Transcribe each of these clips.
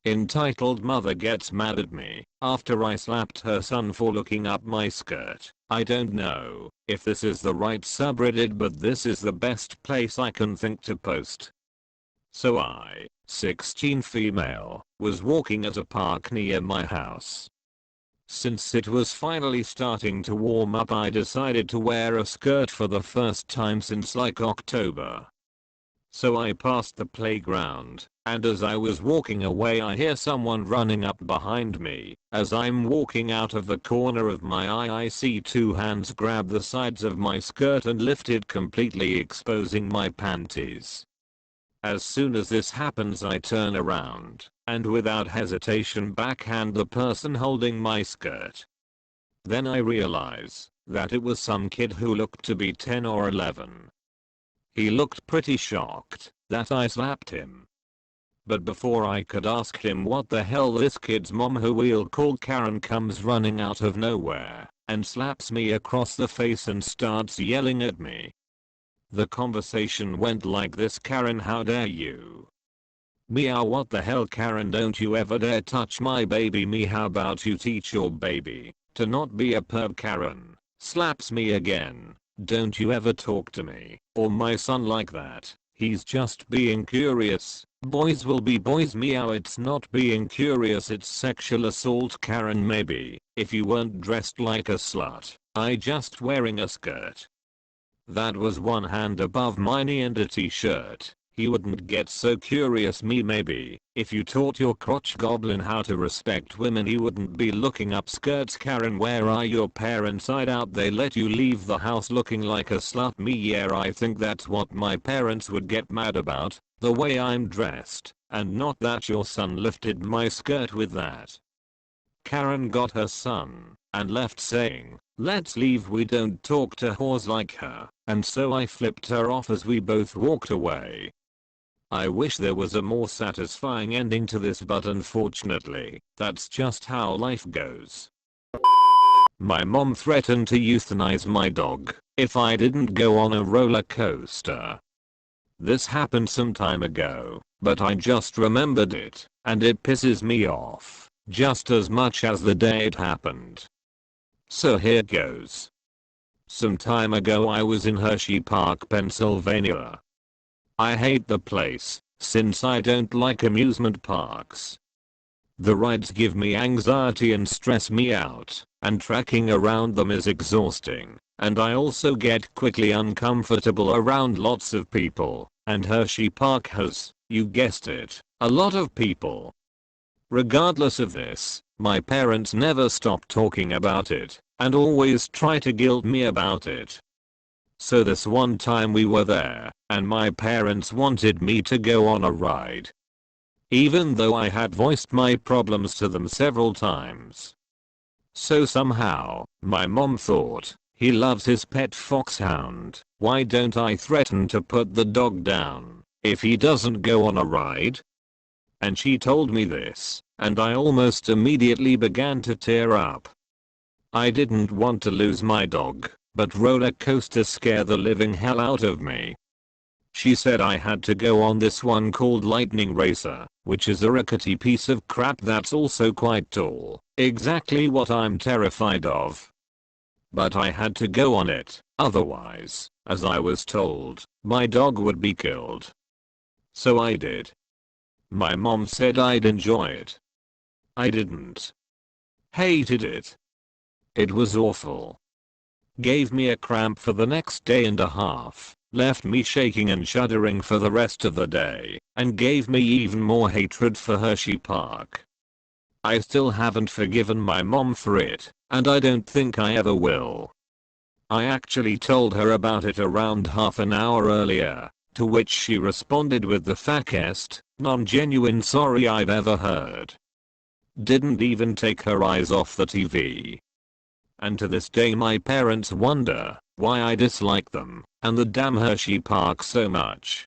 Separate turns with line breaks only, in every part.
Entitled mother gets mad at me after I slapped her son for looking up my skirt. I don't know if this is the right subreddit, but this is the best place I can think to post. So I, 16 female, was walking at a park near my house. Since it was finally starting to warm up, I decided to wear a skirt for the first time since like October. So I passed the playground, and as I was walking away I hear someone running up behind me. As I'm walking out of the corner of my eye I see two hands grab the sides of my skirt and lift it, completely exposing my panties. As soon as this happens I turn around, and without hesitation backhand the person holding my skirt. Then I realize that it was some kid who looked to be 10 or 11. He looked pretty shocked that I slapped him. But before I could ask him what the hell, this kid's mom, who we'll call Karen, comes running out of nowhere and slaps me across the face and starts yelling at me. The conversation went like this: Karen, how dare you? Meow, what the hell, Karen, don't you ever dare touch my baby. Me, how about you teach your baby to not be a perv? Karen slaps me again. Don't you ever talk to me or my son like that. He's just being curious. Boys will be boys. Meow, it's not being curious, it's sexual assault. Karen, maybe if you weren't dressed like a slut. I just wearing a skirt that was one hand above my knee and a t-shirt. He wouldn't get so curious. Me, maybe if you taught your crotch goblin how to respect women he wouldn't be looking up skirts. Karen, where are your parents? I doubt they let you leave the house looking like a slut. Me, yeah, I think that's what my parents would get mad about, the way I'm dressed, and not that your son lifted my skirt with that. Karen got her son and left saying, "Let's leave, we don't talk to whores like her," and so I flipped her off as we both walked away. I wish there was a more satisfying ending to this, but unfortunately, that's just how life goes. My mom threatened to euthanize my dog if I didn't go on a roller coaster. This happened some time ago, but I just remembered it, and it pisses me off just as much as the day it happened. So here goes. Some time ago I was in Hershey Park, Pennsylvania. I hate the place since I don't like amusement parks. The rides give me anxiety and stress me out, and tracking around them is exhausting, and I also get quickly uncomfortable around lots of people, and Hershey Park has, you guessed it, a lot of people. Regardless of this, my parents never stop talking about it, and always try to guilt me about it. So this one time we were there, and my parents wanted me to go on a ride, even though I had voiced my problems to them several times. So somehow, my mom thought, he loves his pet foxhound, why don't I threaten to put the dog down if he doesn't go on a ride? And she told me this, and I almost immediately began to tear up. I didn't want to lose my dog, but roller coasters scare the living hell out of me. She said I had to go on this one called Lightning Racer, which is a rickety piece of crap that's also quite tall, exactly what I'm terrified of. But I had to go on it, otherwise, as I was told, my dog would be killed. So I did. My mom said I'd enjoy it. I didn't. Hated it. It was awful. Gave me a cramp for the next day and a half, left me shaking and shuddering for the rest of the day, and gave me even more hatred for Hershey Park. I still haven't forgiven my mom for it, and I don't think I ever will. I actually told her about it around half an hour earlier, to which she responded with the fakest, non-genuine sorry I've ever heard. Didn't even take her eyes off the TV. And to this day my parents wonder why I dislike them and the damn Hershey Park so much.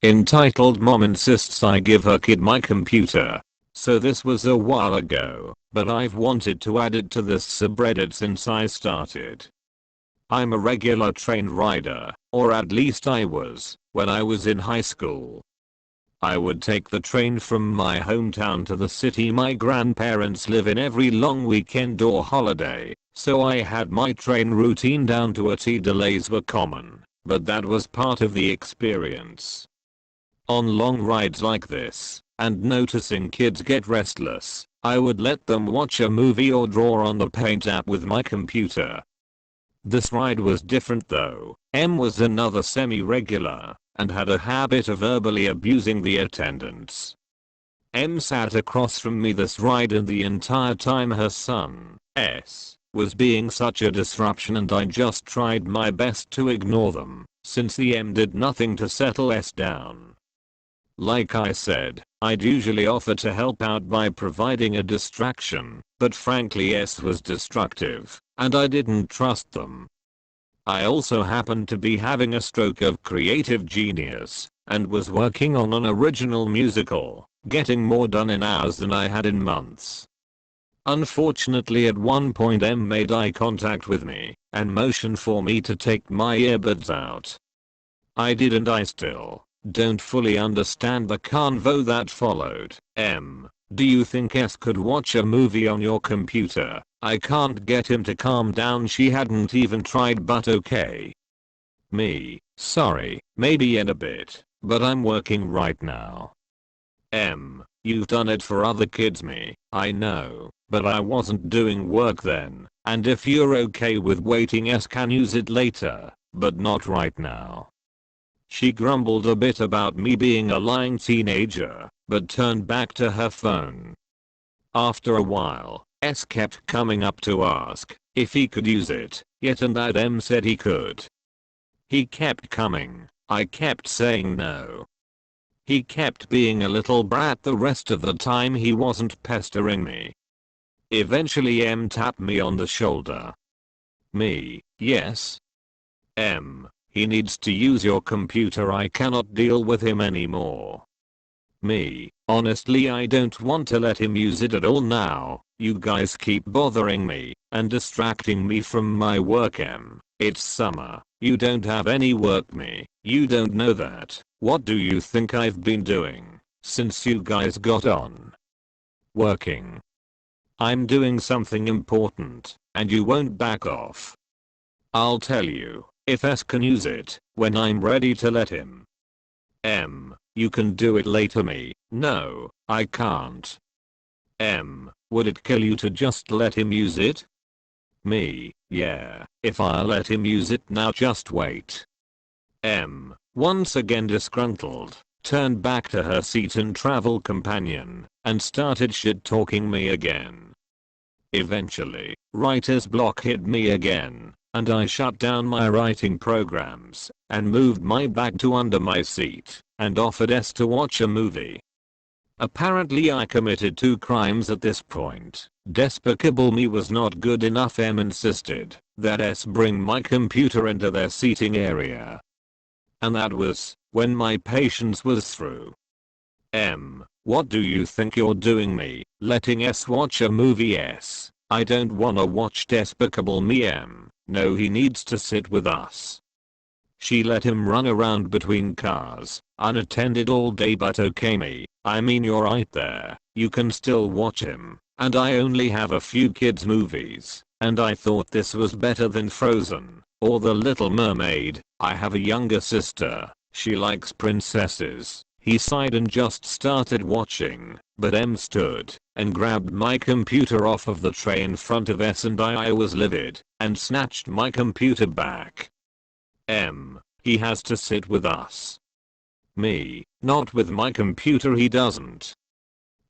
Entitled mom insists I give her kid my computer. So this was a while ago, but I've wanted to add it to this subreddit since I started. I'm a regular train rider, or at least I was, when I was in high school. I would take the train from my hometown to the city my grandparents live in every long weekend or holiday, so I had my train routine down to a T. Delays were common, but that was part of the experience. On long rides like this, and noticing kids get restless, I would let them watch a movie or draw on the Paint app with my computer. This ride was different though. M was another semi-regular, and had a habit of verbally abusing the attendants. M sat across from me this ride and the entire time her son, S, was being such a disruption, and I just tried my best to ignore them, since the M did nothing to settle S down. Like I said, I'd usually offer to help out by providing a distraction, but frankly S was destructive, and I didn't trust them. I also happened to be having a stroke of creative genius, and was working on an original musical, getting more done in hours than I had in months. Unfortunately at one point M made eye contact with me, and motioned for me to take my earbuds out. I did, and I still don't fully understand the convo that followed. M, do you think S could watch a movie on your computer? I can't get him to calm down. She hadn't even tried, but okay. Me, sorry, maybe in a bit, but I'm working right now. M, you've done it for other kids. Me, I know, but I wasn't doing work then, and if you're okay with waiting, S can use it later, but not right now. She grumbled a bit about me being a lying teenager, but turned back to her phone. After a while, S kept coming up to ask if he could use it, yet and that M said he could. He kept coming, I kept saying no. He kept being a little brat the rest of the time he wasn't pestering me. Eventually M tapped me on the shoulder. Me, yes. M, he needs to use your computer. I cannot deal with him anymore. Me, honestly I don't want to let him use it at all now. You guys keep bothering me and distracting me from my work. M, it's summer. You don't have any work. Me, you don't know that. What do you think I've been doing since you guys got on? Working. I'm doing something important, and you won't back off. I'll tell you, if S can use it, when I'm ready to let him. M, you can do it later. Me, no, I can't. M, would it kill you to just let him use it? Me, yeah, if I let him use it now, just wait. M, once again disgruntled, turned back to her seat and travel companion, and started shit talking me again. Eventually, writer's block hit me again, and I shut down my writing programs, and moved my bag to under my seat, and offered S to watch a movie. Apparently I committed 2 crimes at this point. Despicable me was not good enough. M insisted that S bring my computer into their seating area. And that was when my patience was through. M, what do you think you're doing? Me, letting S watch a movie? S, I don't wanna watch Despicable Me. M, no, he needs to sit with us. She let him run around between cars, unattended all day, but okay. Me, I mean you're right there, you can still watch him, and I only have a few kids movies, and I thought this was better than Frozen, or The Little Mermaid. I have a younger sister, she likes princesses. He sighed and just started watching, but M stood and grabbed my computer off of the tray in front of S, and I was livid and snatched my computer back. M, he has to sit with us. Me, not with my computer, he doesn't.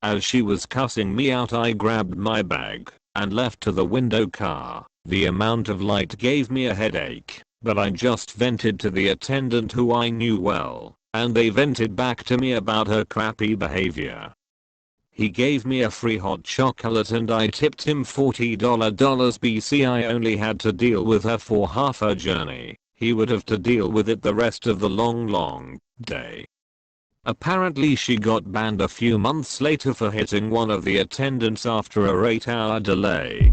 As she was cussing me out, I grabbed my bag and left to the window car. The amount of light gave me a headache, but I just vented to the attendant who I knew well, and they vented back to me about her crappy behavior. He gave me a free hot chocolate and I tipped him $40 BC. I only had to deal with her for half her journey. He would have to deal with it the rest of the long day. Apparently she got banned a few months later for hitting one of the attendants after a 8-hour delay.